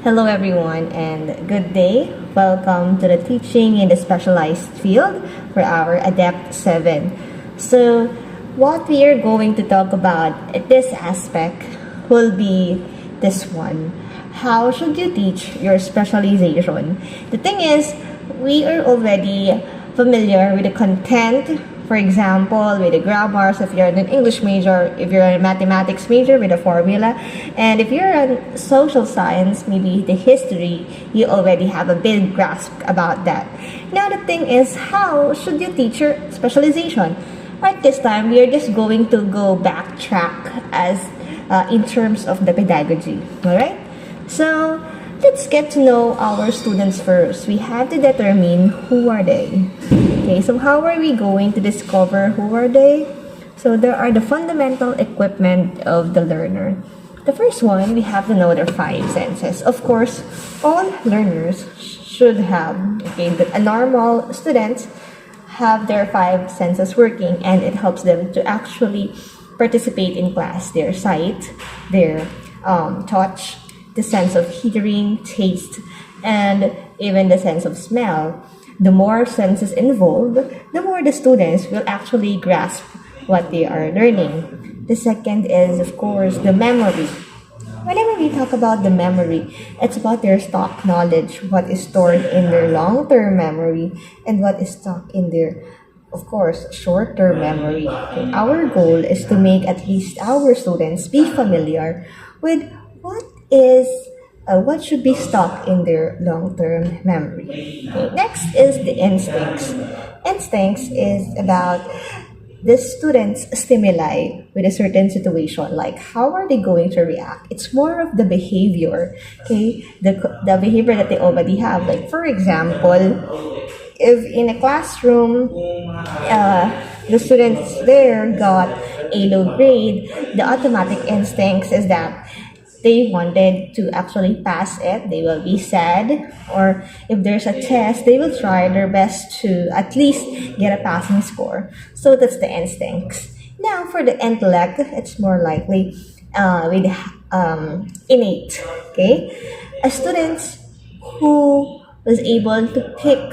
Hello, everyone, and good day. Welcome to the teaching in the specialized field for our Adept 7. So, what we are going to talk about at this aspect will be this one. How should you teach your specialization? The thing is, we are already familiar with the content. For example, with the grammars, if you're an English major, if you're a mathematics major with a formula, and if you're a social science, maybe the history, you already have a big grasp about that. Now the thing is, how should you teach your specialization? Right, this time we are just going to go backtrack as in terms of the pedagogy. All right, so let's get to know our students first. We have to determine who are they. Okay, so how are we going to discover who are they? So there are the fundamental equipment of the learner. The first one, we have to know their five senses. Of course, all learners should have, a normal students have their five senses working, and it helps them to actually participate in class. Their sight, their touch, the sense of hearing, taste, and even the sense of smell. The more senses involved, the more the students will actually grasp what they are learning. The second is, of course, the memory. Whenever we talk about the memory, it's about their stock knowledge, what is stored in their long-term memory, and what is stored in their, of course, short-term memory. Okay, our goal is to make at least our students be familiar with what should be stored in their long-term memory. Okay, next is the instincts. Instincts is about the students' stimuli with a certain situation, like how are they going to react. It's more of the behavior, okay, the behavior that they already have. Like for example, if in a classroom, the students there got a low grade, the automatic instincts is that they wanted to actually pass it, they will be sad, or if there's a test, they will try their best to at least get a passing score. So that's the instincts. Now for the intellect, it's more likely with innate. Okay, a student who was able to pick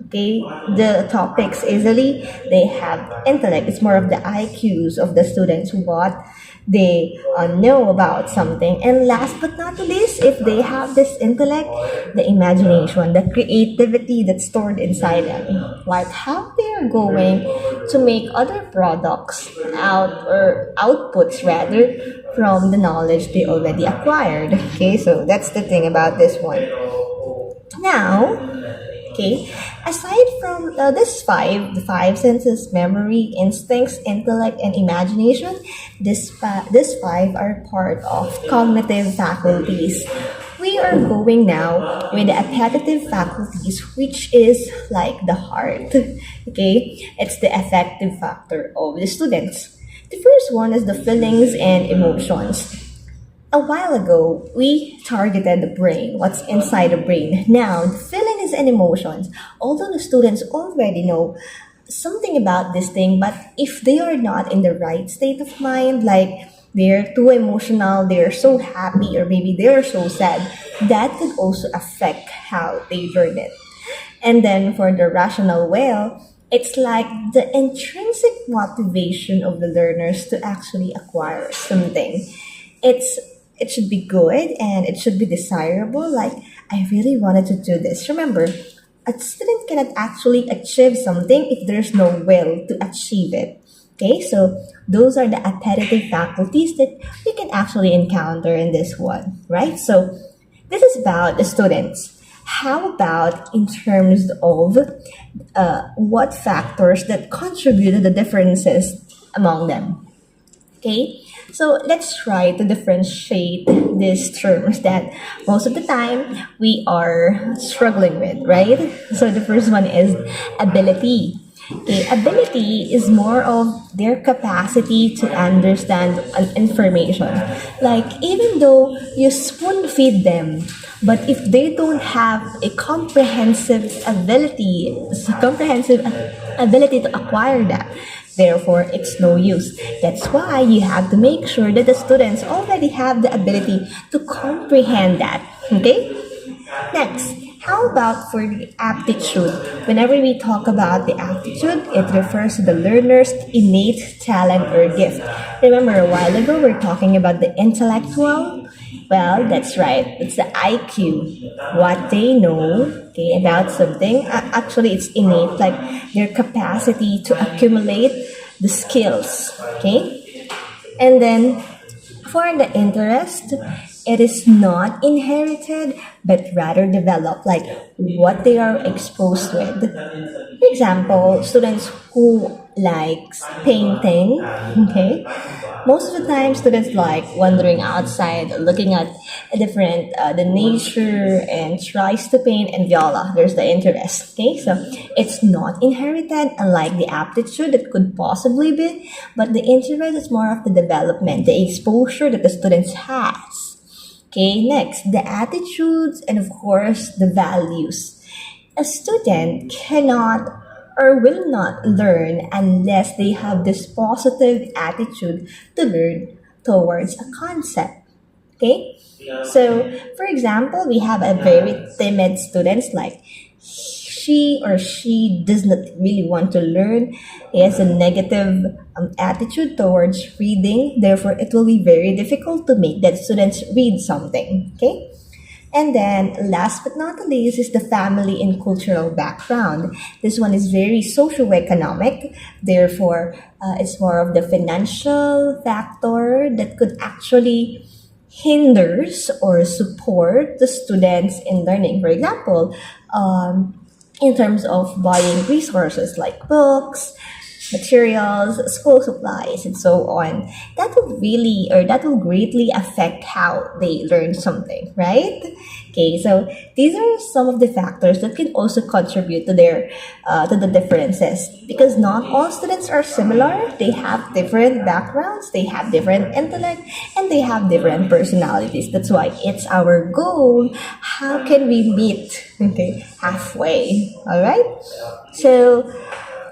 the topics easily, they have intellect. It's more of the IQs of the students, what they know about something. And last but not least, if they have this intellect, the imagination, the creativity that's stored inside them, like how they are going to make other products outputs rather from the knowledge they already acquired. Okay, so that's the thing about this one. Now, okay, aside from the five senses, memory, instincts, intellect, and imagination, these five are part of cognitive faculties. We are going now with the appetitive faculties, which is like the heart. Okay, it's the affective factor of the students. The first one is the feelings and emotions. A while ago, we targeted the brain, what's inside the brain. Now, the feelings and emotions, although the students already know something about this thing, but if they are not in the right state of mind, like they're too emotional, they're so happy, or maybe they're so sad, that could also affect how they learn it. And then for the rational well, it's like the intrinsic motivation of the learners to actually acquire something. It should be good and it should be desirable. Like, I really wanted to do this. Remember, a student cannot actually achieve something if there's no will to achieve it. Okay, so those are the appetitive faculties that we can actually encounter in this one, right? So this is about the students. How about in terms of what factors that contribute to the differences among them? Okay, so let's try to differentiate these terms that most of the time we are struggling with, right? So the first one is ability. Okay, ability is more of their capacity to understand information. Like even though you spoon feed them, but if they don't have a comprehensive ability to acquire that, therefore it's no use. That's why you have to make sure that the students already have the ability to comprehend that. Okay? Next, how about for the aptitude? Whenever we talk about the aptitude, it refers to the learner's innate talent or gift. Remember a while ago we're talking about the intellectual? Well, that's right. It's the IQ. What they know, okay, about something. Actually, it's innate, like their capacity to accumulate the skills. Okay? And then for the interest, it is not inherited but rather developed, like what they are exposed with. For example, students who likes painting, okay, most of the time students like wandering outside, looking at a different the nature and tries to paint and viola. There's the interest. Okay, so it's not inherited, unlike the aptitude that could possibly be, but the interest is more of the development, the exposure that the students has. Okay, next, the attitudes and of course the values. A student cannot or will not learn unless they have this positive attitude to learn towards a concept. Okay? So, for example, we have a very timid students like she does not really want to learn. He has a negative attitude towards reading. Therefore, it will be very difficult to make that students read something. Okay? And then, last but not the least, is the family and cultural background. This one is very socio-economic. Therefore, it's more of the financial factor that could actually hinders or support the students in learning. For example, in terms of buying resources like books, materials, school supplies, and so on. That will really or that will greatly affect how they learn something, right? Okay, so these are some of the factors that can also contribute to their to the differences because not all students are similar. They have different backgrounds, they have different intellect, and they have different personalities. That's why it's our goal. How can we meet? Okay, halfway. All right. So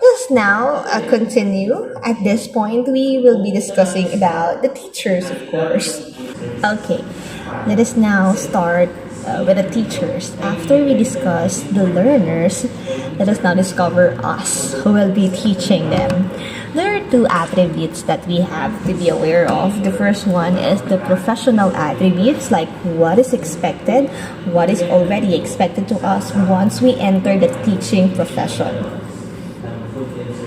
let's now continue. At this point, we will be discussing about the teachers, of course. Okay, let us now start with the teachers. After we discuss the learners, let us now discover us who will be teaching them. There are two attributes that we have to be aware of. The first one is the professional attributes, like what is expected, what is already expected to us once we enter the teaching profession.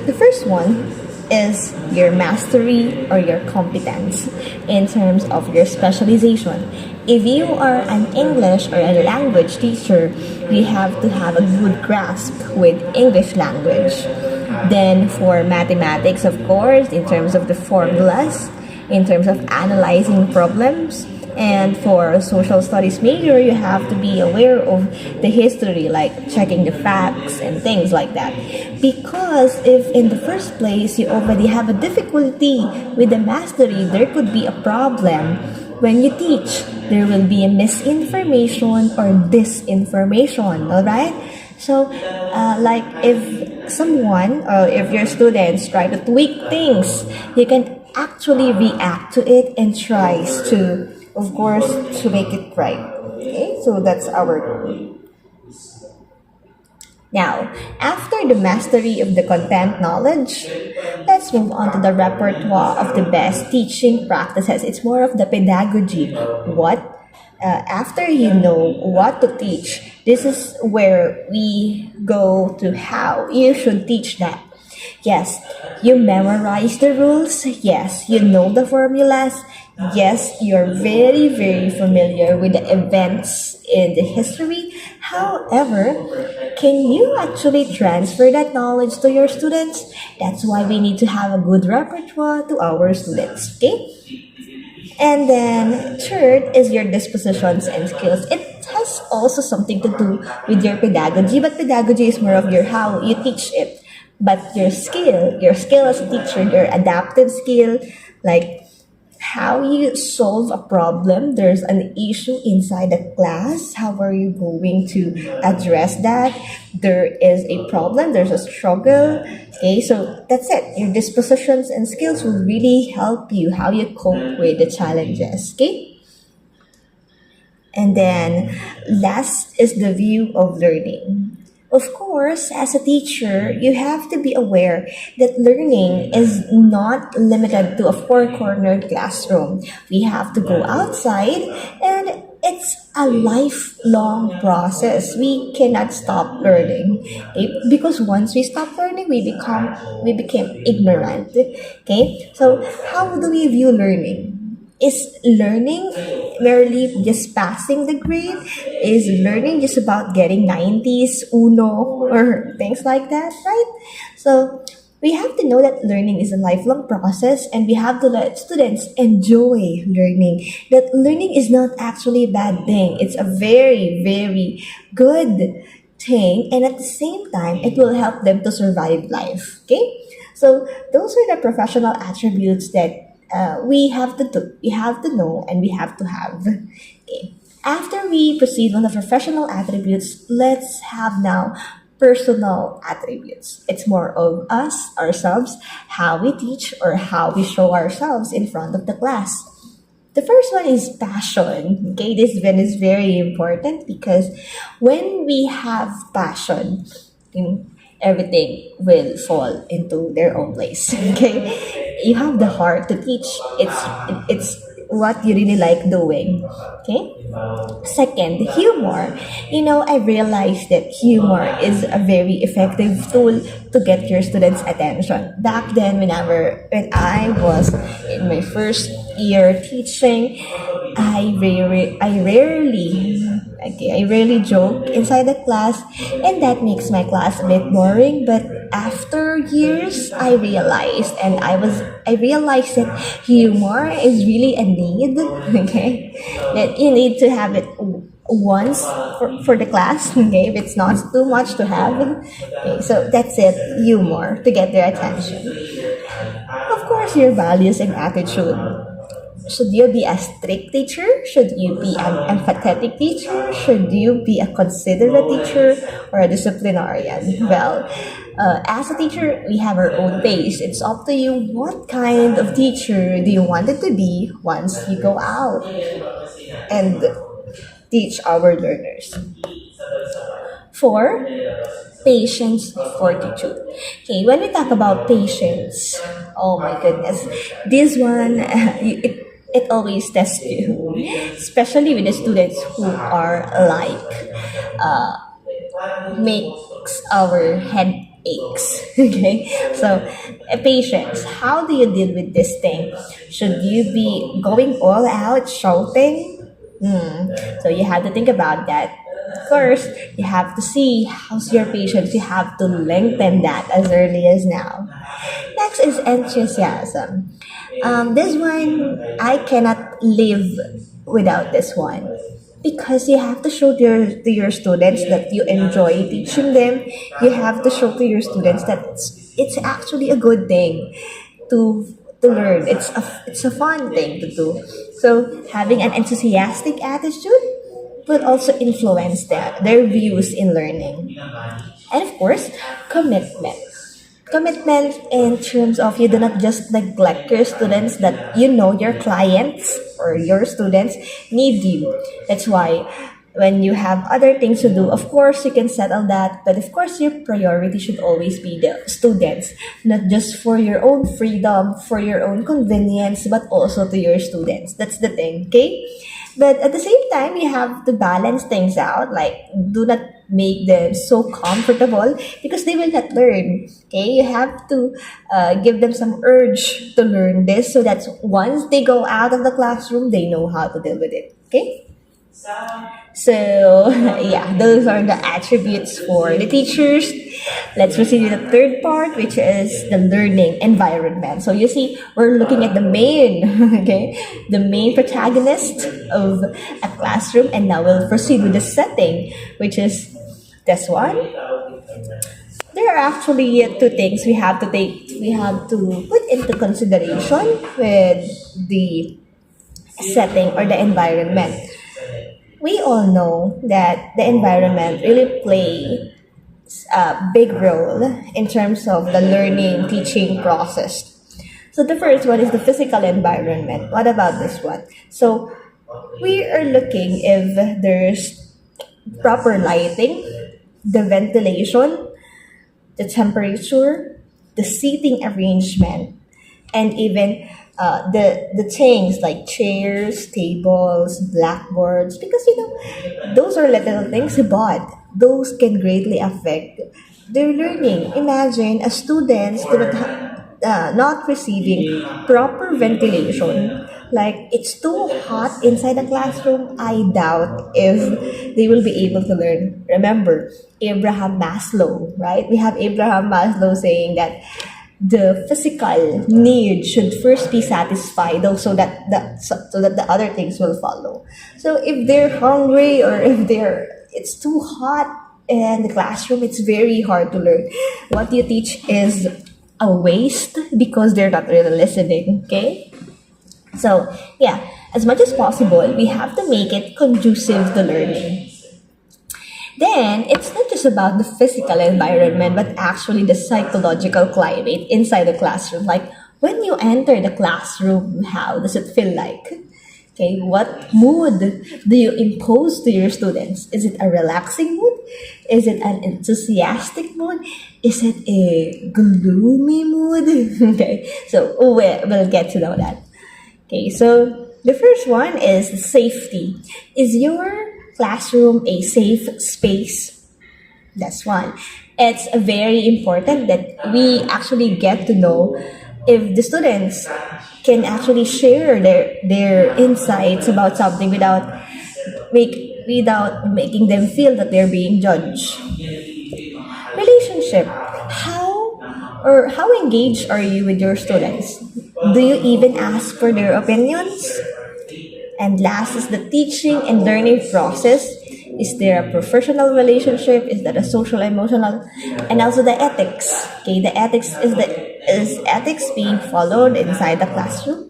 The first one is your mastery or your competence in terms of your specialization. If you are an English or a language teacher, you have to have a good grasp with English language. Then for mathematics, of course, in terms of the formulas, in terms of analyzing problems, and for social studies major, you have to be aware of the history, like checking the facts and things like that. Because if in the first place you already have a difficulty with the mastery, there could be a problem when you teach. There will be a misinformation or disinformation, alright? So, like if someone or if your students try to tweak things, you can actually react to it and tries to, of course, to make it right. Okay, so that's our goal. Now, after the mastery of the content knowledge, let's move on to the repertoire of the best teaching practices. It's more of the pedagogy. After you know what to teach, this is where we go to how you should teach that. Yes, you memorize the rules. Yes, you know the formulas. Yes, you're very, very familiar with the events in the history. However, can you actually transfer that knowledge to your students? That's why we need to have a good repertoire to our students, okay? And then third is your dispositions and skills. It has also something to do with your pedagogy, but pedagogy is more of your how you teach it. But your skill as a teacher, your adaptive skill, like how you solve a problem. There's an issue inside the class. How are you going to address that? There is a problem, there's a struggle. Okay, so that's it. Your dispositions and skills will really help you how you cope with the challenges. Okay? And then last is the view of learning. Of course, as a teacher, you have to be aware that learning is not limited to a four-cornered classroom. We have to go outside, and it's a lifelong process. We cannot stop learning, okay? Because once we stop learning, we became ignorant. Okay? So how do we view learning? Is learning merely just passing the grade? Is learning just about getting 90s, uno, or things like that, right? So we have to know that learning is a lifelong process, and we have to let students enjoy learning. That learning is not actually a bad thing. It's a very, very good thing, and at the same time, it will help them to survive life. Okay? So those are the professional attributes that we have to know, and we have to have. Okay. After we proceed on the professional attributes, let's have now personal attributes. It's more of us, ourselves, how we teach or how we show ourselves in front of the class. The first one is passion. Okay, this one is very important because when we have passion, you know, everything will fall into their own place. Okay, you have the heart to teach. It's what you really like doing. Okay. Second, humor. You know, I realized that humor is a very effective tool to get your students' attention. Back then, when I was in my first year teaching, I rarely joke inside the class, and that makes my class a bit boring. But after years, I realized that humor is really a need. Okay, that you need to have it once for the class. Okay, if it's not too much to have. Okay, so that's it. Humor to get their attention. Of course, your values and attitude. Should you be a strict teacher? Should you be an empathetic teacher? Should you be a considerate teacher or a disciplinarian? Well, as a teacher, we have our own taste. It's up to you what kind of teacher do you want it to be once you go out and teach our learners. Four, patience, fortitude. Okay, when we talk about patience, oh my goodness, this one, it always tests you, especially with the students who are like, makes our head aches. Okay, so patience, how do you deal with this thing? Should you be going all out shouting? So you have to think about that. First, you have to see how's your patience. You have to lengthen that as early as now. Next is enthusiasm. This one, I cannot live without this one. Because you have to show to your students that you enjoy teaching them. You have to show to your students that it's actually a good thing to learn. It's a fun thing to do. So having an enthusiastic attitude will also influence their views in learning. And of course, commitment. Commitment in terms of you do not just neglect your students, that you know your clients or your students need you. That's why when you have other things to do, of course you can settle that, but of course your priority should always be the students, not just for your own freedom, for your own convenience, but also to your students. That's the thing, okay? But at the same time, you have to balance things out. Like, do not make them so comfortable because they will not learn. Okay, you have to give them some urge to learn this so that once they go out of the classroom, they know how to deal with it. Okay. So, yeah, those are the attributes for the teachers. Let's proceed with the third part, which is the learning environment. So you see, we're looking at the main, okay, the main protagonist of a classroom, and now we'll proceed with the setting, which is this one. There are actually two things we have to put into consideration with the setting or the environment. We all know that the environment really plays a big role in terms of the learning teaching process. So the first one is the physical environment. What about this one? So We are looking if there's proper lighting, the ventilation, the temperature, the seating arrangement, and even the things like chairs, tables, blackboards, because those are little things, but those can greatly affect their learning. Imagine a student not receiving proper ventilation. Like it's too hot inside the classroom. I doubt if they will be able to learn. Remember, Abraham Maslow, right? We have Abraham Maslow saying that the physical need should first be satisfied though, so that the other things will follow. So if they're hungry or if it's too hot in the classroom, it's very hard to learn. What you teach is a waste because they're not really listening. Okay, so yeah, as much as possible we have to make it conducive to learning. Then, it's not just about the physical environment, but actually the psychological climate inside the classroom. Like, when you enter the classroom, how does it feel like? Okay, what mood do you impose to your students? Is it a relaxing mood? Is it an enthusiastic mood? Is it a gloomy mood? Okay, so we'll get to know that. Okay, so the first one is safety. Is your classroom a safe space? That's one. It's very important that we actually get to know if the students can actually share their insights about something without making them feel that they're being judged. Relationship. How engaged are you with your students? Do you even ask for their opinions? And last is the teaching and learning process. Is there a professional relationship? Is that a social emotional? And also the ethics. Okay, the ethics is ethics being followed inside the classroom?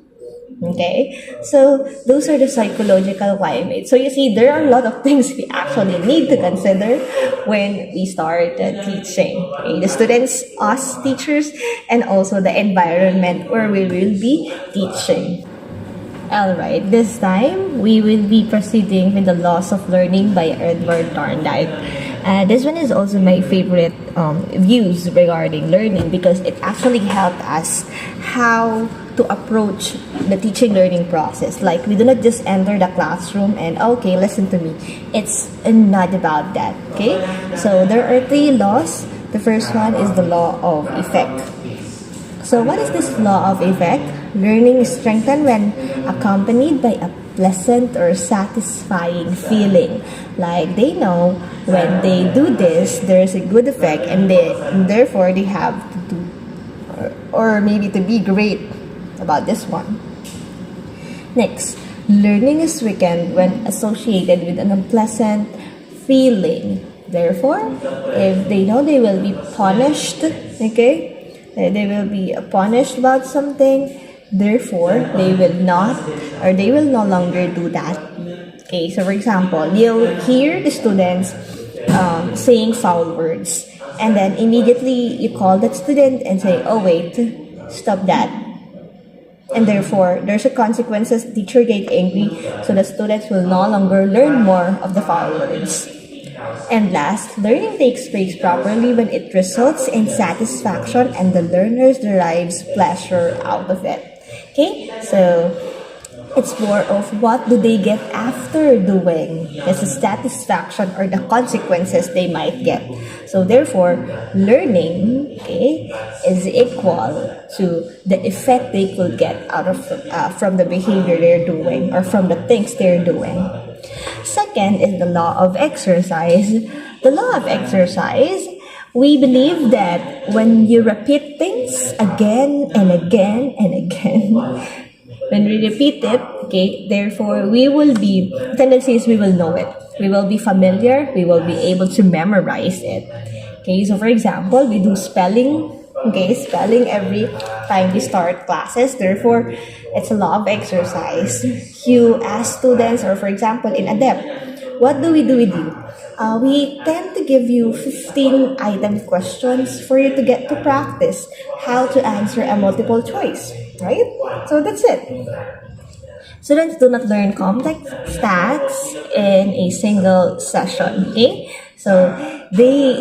Okay, so those are the psychological climate. So you see, there are a lot of things we actually need to consider when we start teaching. Okay, the students, us teachers, and also the environment where we will be teaching. Alright, this time we will be proceeding with the Laws of Learning by Edward Thorndike. This one is also my favorite views regarding learning because it actually helped us how to approach the teaching learning process. Like, we do not just enter the classroom and okay, listen to me. It's not about that. Okay, so there are three laws. The first one is the law of effect. So what is this law of effect? Learning is strengthened when accompanied by a pleasant or satisfying feeling. Like they know when they do this, there's a good effect, and therefore they have to do, or maybe to be great about this one. Next, learning is weakened when associated with an unpleasant feeling. Therefore, if they know they will be punished, okay, they will be punished about something, therefore they will no longer do that. Okay, so for example, you'll hear the students saying foul words, and then immediately you call that student and say, oh wait, stop that. And therefore there's a consequences. Teacher get angry, so the students will no longer learn more of the foul words. And last, learning takes place properly when it results in satisfaction and the learner derives pleasure out of it. Okay, so it's more of what do they get after doing. It's the satisfaction or the consequences they might get. So therefore, learning, okay, is equal to the effect they could get out of from the behavior they're doing or from the things they're doing. Second is the law of exercise. The law of exercise, we believe that when you repeat things again and again and again, when we repeat it, okay, therefore we will be, tendencies we will know it. We will be familiar, we will be able to memorize it. Okay, so for example, we do spelling, okay, spelling every time we start classes. Therefore, it's a law of exercise. You ask students, or for example, in ADEP, what do we do with you? We tend to give you 15 item questions for you to get to practice how to answer a multiple choice, right? So that's it. Students do not learn complex stats in a single session. Okay, so they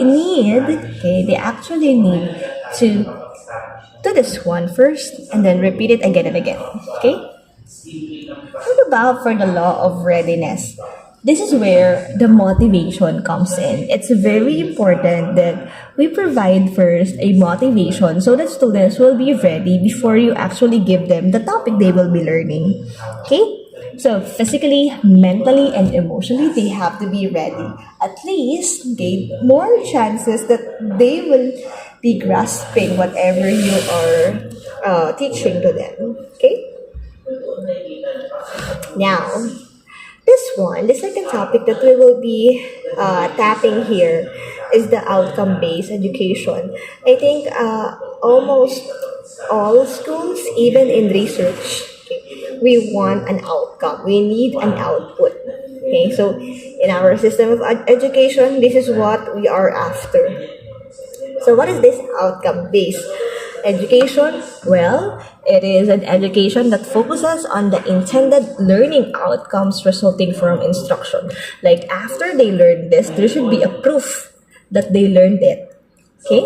actually need to do this one first and then repeat it again and again. Okay. What about for the law of readiness? This is where the motivation comes in. It's very important that we provide first a motivation so that students will be ready before you actually give them the topic they will be learning. Okay? So physically, mentally, and emotionally, they have to be ready. At least, okay, more chances that they will be grasping whatever you are teaching to them. Okay? Now, the second topic that we will be tapping here is the outcome based education. I think almost all schools, even in research, okay, we want an outcome. We need an output. Okay, so in our system of education, this is what we are after. So, what is this outcome based education? Well, it is an education that focuses on the intended learning outcomes resulting from instruction. Like after they learn this, there should be a proof that they learned it. Okay?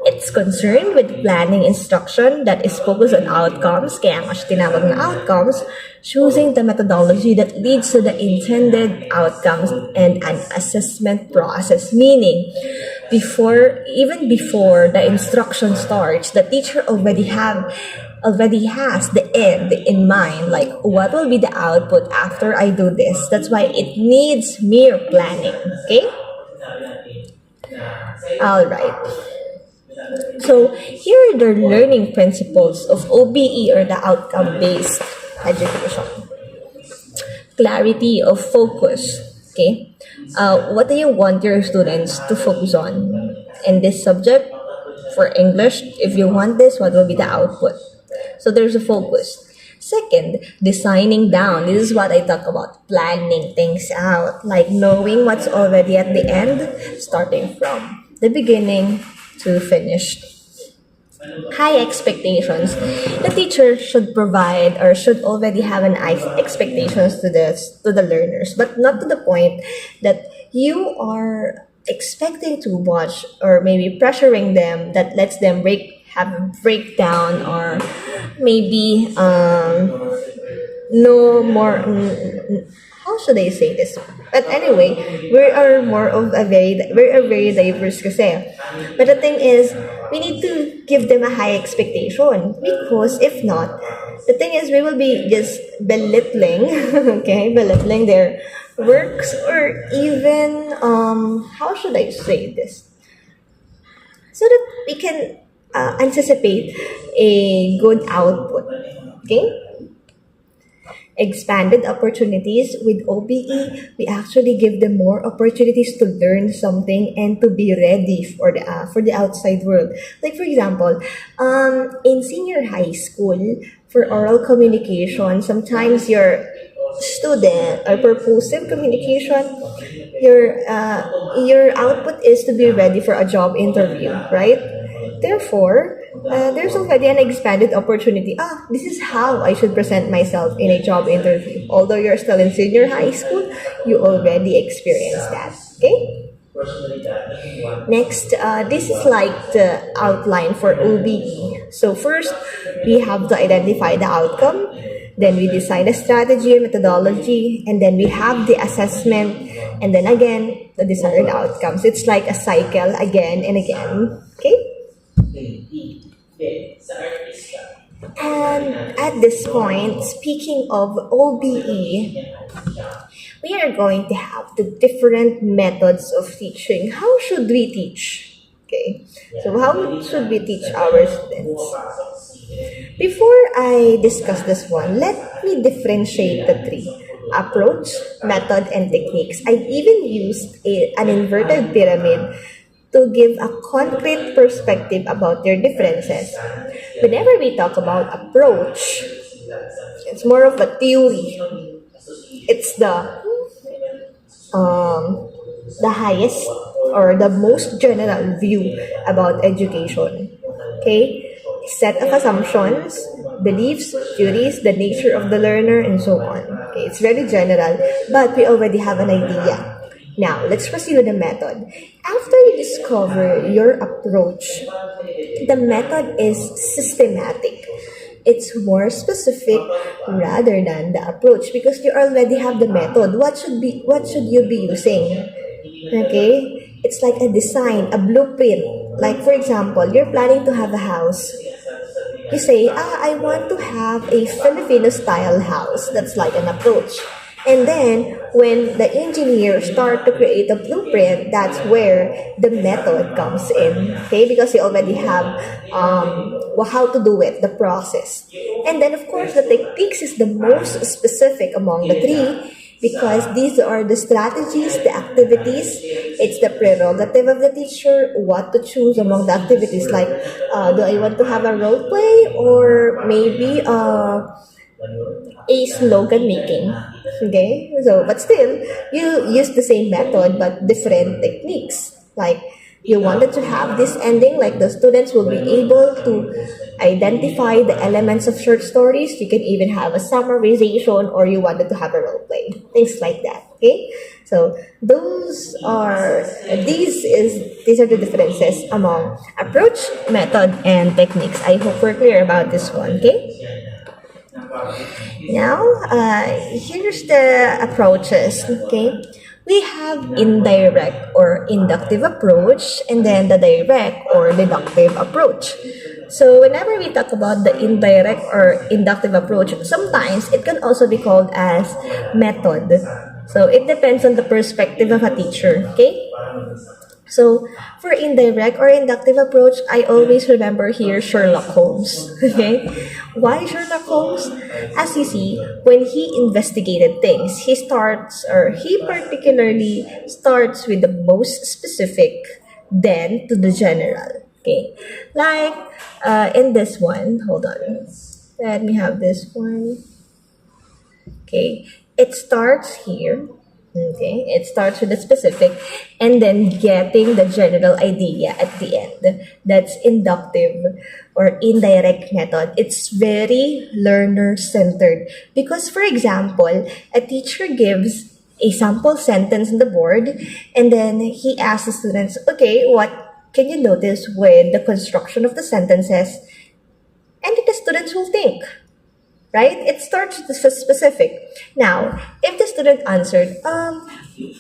It's concerned with planning instruction that is focused on outcomes, kaya nga siya tinawag na outcomes, choosing the methodology that leads to the intended outcomes and an assessment process. Meaning, even before the instruction starts, the teacher already has the end in mind, like what will be the output after I do this. That's why it needs mere planning. Okay? Alright. So here are the learning principles of OBE, or the outcome-based education. Clarity of focus. Okay, what do you want your students to focus on in this subject? For English, if you want this, what will be the output? So there's a focus. Second, designing down. This is what I talk about, planning things out, like knowing what's already at the end, starting from the beginning to finish. High expectations. The teacher should provide or should already have an high expectations to the learners, but not to the point that you are expecting too much or maybe pressuring them that lets them have a breakdown, or maybe no more. How should I say this? But anyway, we're a very diverse kasi. But the thing is, we need to give them a high expectation, because if not, the thing is we will be just belittling, okay, belittling their works, or even how should I say this? So that we can anticipate a good output. Okay? Expanded opportunities with OBE, we actually give them more opportunities to learn something and to be ready for the outside world. Like for example, in senior high school, for oral communication, sometimes your student or purposive communication, your output is to be ready for a job interview, right? Therefore, there's already an expanded opportunity. This is how I should present myself in a job interview. Although you're still in senior high school, you already experienced that. Okay? Next, this is like the outline for OBE. So first, we have to identify the outcome. Then we decide a strategy and methodology. And then we have the assessment. And then again, the desired outcomes. It's like a cycle again and again. Okay? And at this point, speaking of OBE, we are going to have the different methods of teaching. How should we teach? Okay, so how should we teach our students? Before I discuss this one, let me differentiate the three: approach, method, and techniques. I even used an inverted pyramid to give a concrete perspective about their differences. Whenever we talk about approach, it's more of a theory. It's the highest or the most general view about education. Okay? Set of assumptions, beliefs, theories, the nature of the learner, and so on. Okay, it's very general, but we already have an idea. Now, let's proceed with the method. After you discover your approach, the method is systematic. It's more specific rather than the approach because you already have the method. What should you be using? Okay? It's like a design, a blueprint. Like for example, you're planning to have a house. You say, I want to have a Filipino style house. That's like an approach. And then, when the engineers start to create a blueprint, that's where the method comes in. Okay, because you already have how to do it, the process. And then, of course, the techniques is the most specific among the three because these are the strategies, the activities. It's the prerogative of the teacher what to choose among the activities. Like, do I want to have a role play or maybe a slogan making? Okay, so but still you use the same method but different techniques. Like you wanted to have this ending, like the students will be able to identify the elements of short stories. You can even have a summarization, or you wanted to have a role play, things like that. Okay, so these are the differences among approach, method, and techniques. I hope we're clear about this one. Okay. Now, here's the approaches, okay? We have indirect or inductive approach and then the direct or deductive approach. So whenever we talk about the indirect or inductive approach, sometimes it can also be called as method. So it depends on the perspective of a teacher, okay? So, for indirect or inductive approach, I always remember here Sherlock Holmes. Okay? Why Sherlock Holmes? As you see, when he investigated things, he particularly starts with the most specific, then to the general. Okay? Like, in this one, hold on. Let me have this one. Okay? It starts here. Okay, it starts with the specific and then getting the general idea at the end. That's inductive or indirect method. It's very learner-centered because, for example, a teacher gives a sample sentence on the board and then he asks the students, okay, what can you notice with the construction of the sentences? And the students will think. Right? It starts with the specific. Now, if the student answered,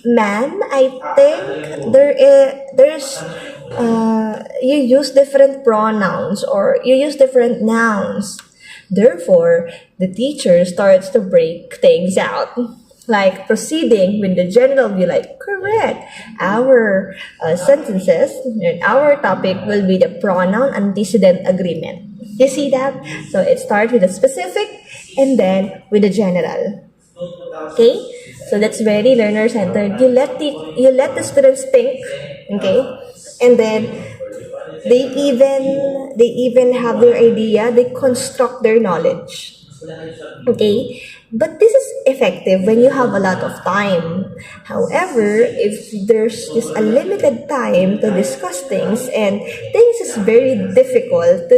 ma'am, I think you use different pronouns or you use different nouns. Therefore, the teacher starts to break things out. Like proceeding with the general be like, correct. Our sentences and our topic will be the pronoun antecedent agreement. You see that? So it starts with the specific and then with the general. Okay? So that's very learner-centered. You let the students think, okay? And then they even have their idea, they construct their knowledge. Okay? But this is effective when you have a lot of time. However, if there's just a limited time to discuss things and things is very difficult,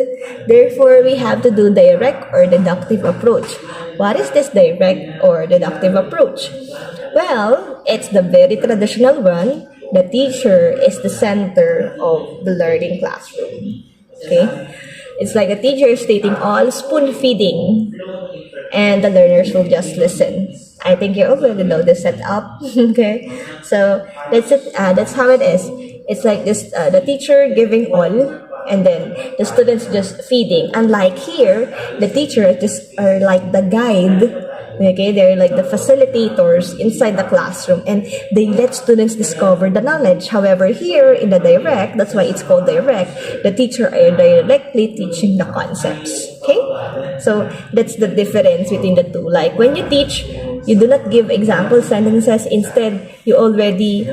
therefore we have to do direct or deductive approach. What is this direct or deductive approach? Well, it's the very traditional one. The teacher is the center of the learning classroom. Okay? It's like a teacher stating all spoon feeding and the learners will just listen. I think you already know the setup. Okay, so that's it. That's how it is. It's like this: the teacher giving all, and then the students just feeding. Unlike here, the teacher just are like the guide. Okay, they're like the facilitators inside the classroom and they let students discover the knowledge. However, here in the direct, that's why it's called direct, the teacher are directly teaching the concepts. Okay? So that's the difference between the two. Like when you teach, you do not give example sentences. Instead, you already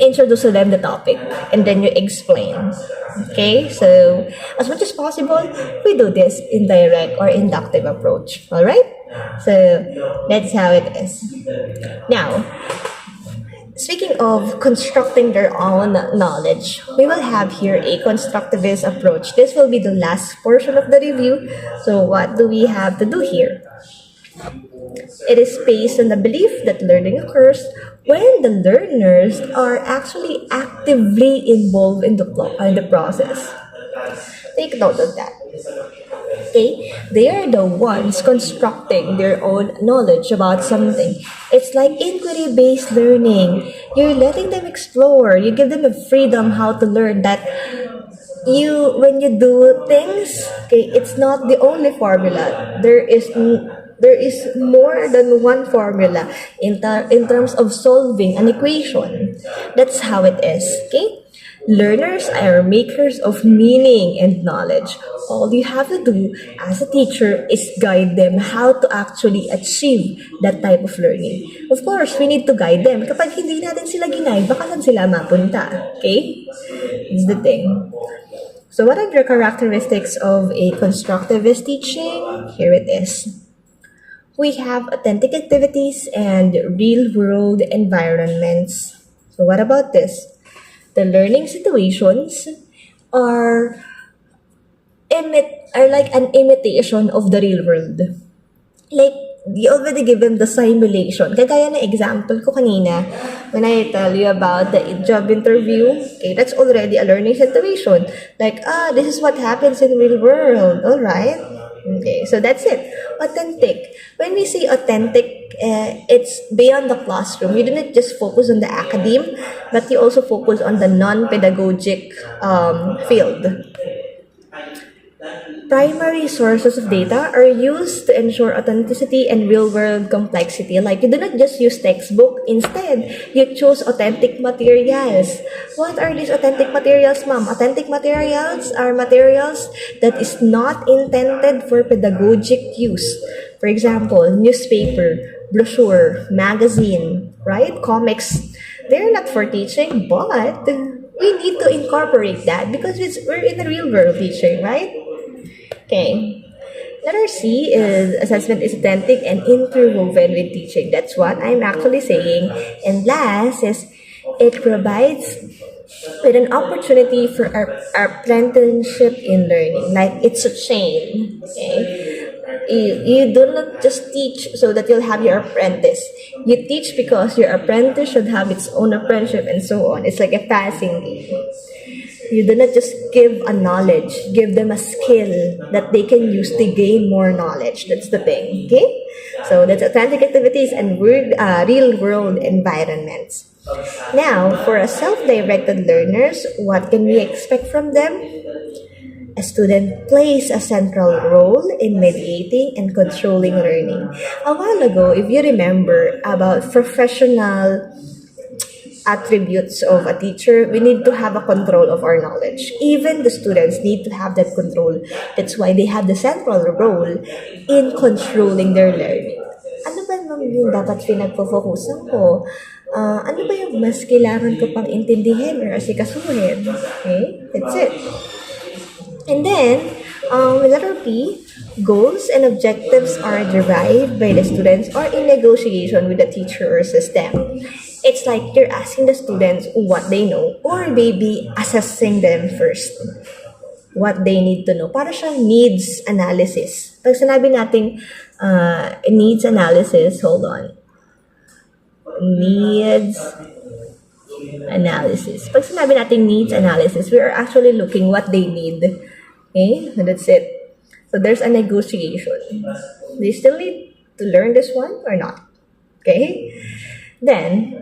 introduce to them the topic and then you explain. Okay, so as much as possible, we do this in direct or inductive approach. Alright? So that's how it is. Now, Speaking of constructing their own knowledge, we will have here a constructivist approach. This will be the last portion of the review. So, what do we have to do here? It is based on the belief that learning occurs when the learners are actually actively involved in the process. Take note of that. Okay? They are the ones constructing their own knowledge about something. It's like inquiry based learning. You're letting them explore, you give them a freedom how to learn that when you do things, okay, it's not the only formula. There is more than one formula in terms of solving an equation. That's how it is. Okay. Learners are makers of meaning and knowledge. All you have to do as a teacher is guide them how to actually achieve that type of learning. Of course, we need to guide them. Kapag hindi natin sila ginaid, baka saan sila mapunta? Okay? It's the thing. So what are the characteristics of a constructivist teaching? Here it is. We have authentic activities and real-world environments. So what about this? The learning situations are like an imitation of the real world. Like, you already give them the simulation. Kagaya na example ko kanina, when I tell you about the job interview, okay, that's already a learning situation. Like, this is what happens in real world. Alright? Okay, so that's it. Authentic. When we say authentic, it's beyond the classroom. You didn't just focus on the academe, but you also focus on the non-pedagogic field. Primary sources of data are used to ensure authenticity and real-world complexity. Like, you do not just use textbook. Instead, you choose authentic materials. What are these authentic materials, ma'am? Authentic materials are materials that is not intended for pedagogic use. For example, newspaper, brochure, magazine, right? Comics. They're not for teaching, but we need to incorporate that because we're in the real world teaching, right? Okay. Letter C is assessment is authentic and interwoven with teaching. That's what I'm actually saying. And last is it provides with an opportunity for our apprenticeship in learning. Like, it's a chain. Okay. You do not just teach so that you'll have your apprentice. You teach because your apprentice should have its own apprenticeship and so on. It's like a passing game. You do not just give a knowledge, give them a skill that they can use to gain more knowledge. That's the thing, okay? So that's authentic activities and real-world environments. Now, for a self-directed learners, what can we expect from them? A student plays a central role in mediating and controlling learning. A while ago, if you remember about professional attributes of a teacher, we need to have a control of our knowledge. Even the students need to have that control. That's why they have the central role in controlling their learning. Ano ba yung dapat pinagpo-focusan ko? Ano ba yung mas kailangan ko pang intindihin or asikasuhin? Okay, that's it. And then, letter P, goals and objectives are derived by the students or in negotiation with the teacher or system. It's like you're asking the students what they know or maybe assessing them first. What they need to know. Para siyang needs analysis. Pag sinabi natin needs analysis, hold on. Needs analysis. Pag sinabi natin needs analysis, we are actually looking what they need. Okay? So that's it. So there's a negotiation. They still need to learn this one or not? Okay? Then,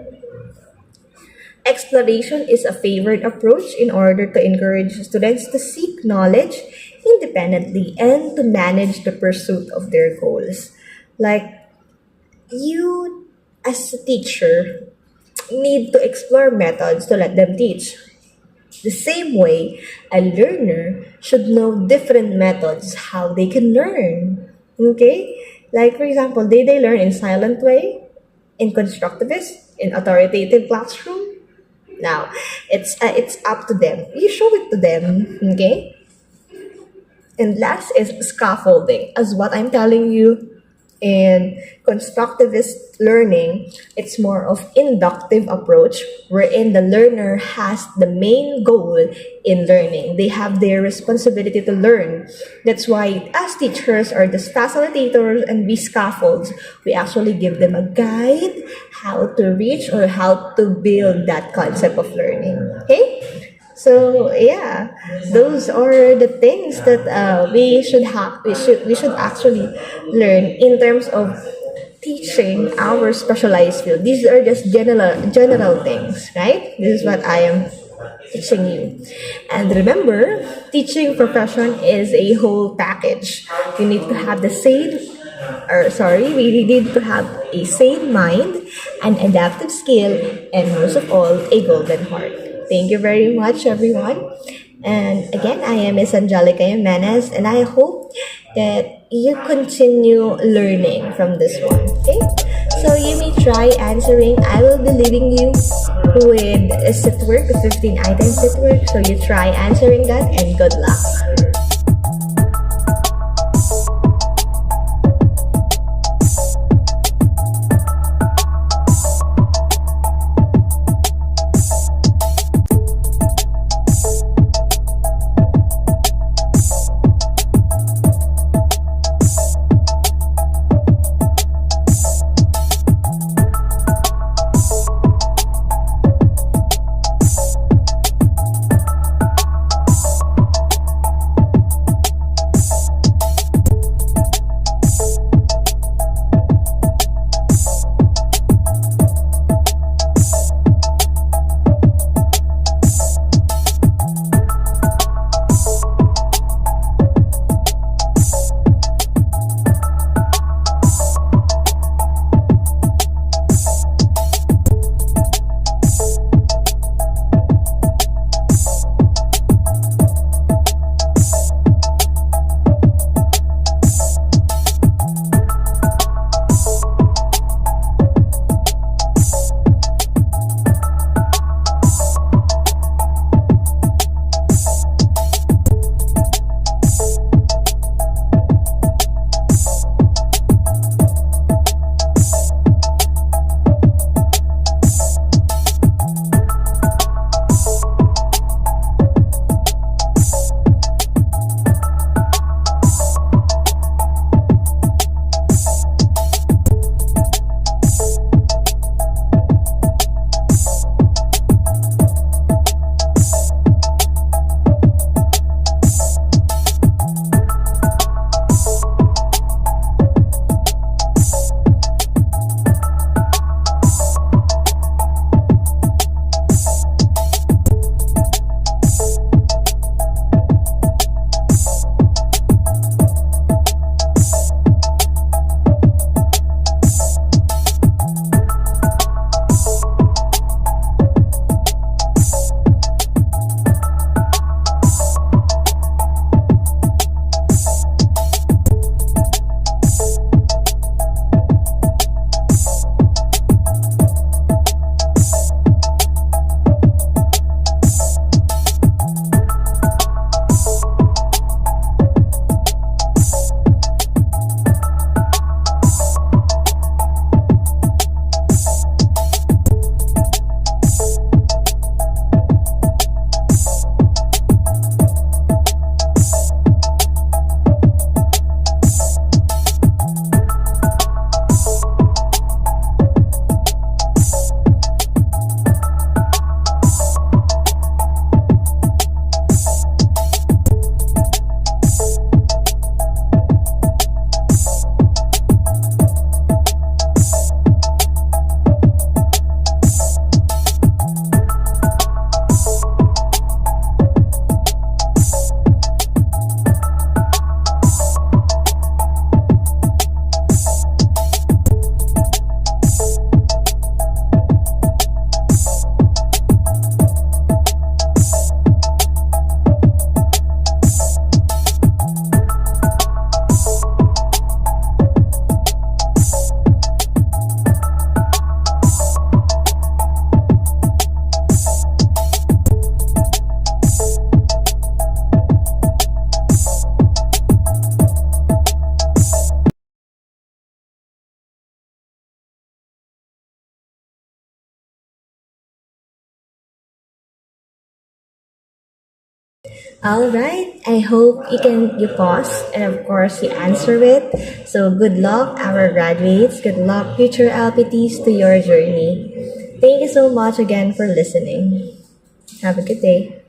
exploration is a favored approach in order to encourage students to seek knowledge independently and to manage the pursuit of their goals. Like, you as a teacher need to explore methods to let them teach. The same way, a learner should know different methods how they can learn. Okay? Like, for example, they learn in silent way, in constructivist, in authoritative classroom. Now, it's up to them. You show it to them, okay? And last is scaffolding. As what I'm telling you, In constructivist learning, it's more of inductive approach wherein the learner has the main goal in learning. They have their responsibility to learn. That's why as teachers or the facilitators and we scaffolds, we actually give them a guide how to reach or how to build that concept of learning. Okay? So yeah, those are the things that we should have. We should actually learn in terms of teaching our specialized field. These are just general things, right? This is what I am teaching you. And remember, teaching profession is a whole package. You need to have the same or sorry, we need to have a sane mind, an adaptive skill, and most of all, a golden heart. Thank you very much, everyone. And again, I am Miss Angelica Jimenez, and I hope that you continue learning from this one. Okay? So you may try answering. I will be leaving you with a sit work, a 15 item sit work. So you try answering that, and good luck. All right. I hope you pause and of course you answer it. So good luck, our graduates. Good luck, future LPTs, to your journey. Thank you so much again for listening. Have a good day.